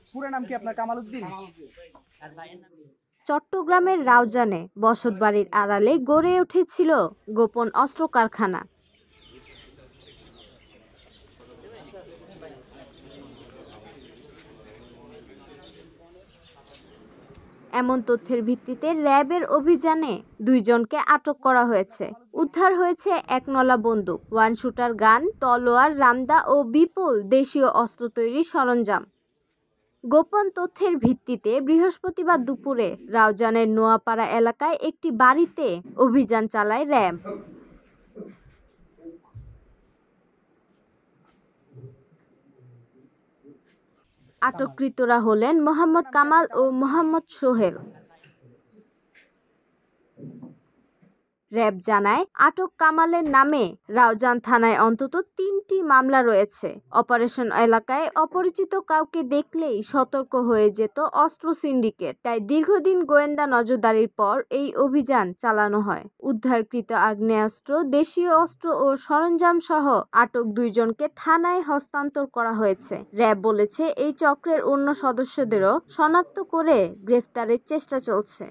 পুরো নাম কি আপনার? কামাল উদ্দিন। চট্টগ্রামের রাউজানে বসতবাড়ির আড়ালে গড়ে উঠেছিল গোপন অস্ত্র কারখানা। এমন তথ্যের ভিত্তিতে র্যাবের অভিযানে 2 জনকে আটক করা হয়েছে। উদ্ধার হয়েছে একনলা বন্দুক, 1 শুটার গান, তলোয়ার, রামদা ও বিপুল দেশীয় অস্ত্র তৈরির সরঞ্জাম। গোপন তথ্যের ভিত্তিতে বৃহস্পতিবার দুপুরে রাউজানের নোয়াপাড়া এলাকায় একটি বাড়িতে অভিযান চালায় র্যাব। আটককৃতরা হলেন মোহাম্মদ কামাল ও মোহাম্মদ সোহেল। র্যাব জানায়, আটক কামালের নামে রাউজান থানায় অন্তত 3টি মামলা রয়েছে। অপারেশন এলাকায় অপরিচিত কাউকে দেখলেই সতর্ক হয়ে যেত অস্ত্র সিন্ডিকেট। তাই দীর্ঘদিন গোয়েন্দা নজরদারির পর এই অভিযান চালানো হয়। উদ্ধারকৃত আগ্নেয়াস্ত্র, দেশীয় অস্ত্র ও সরঞ্জাম সহ আটক 2 জনকে থানায় হস্তান্তর করা হয়েছে। র্যাব বলেছে, এই চক্রের অন্য সদস্যদেরও শনাক্ত করে গ্রেফতারের চেষ্টা চলছে।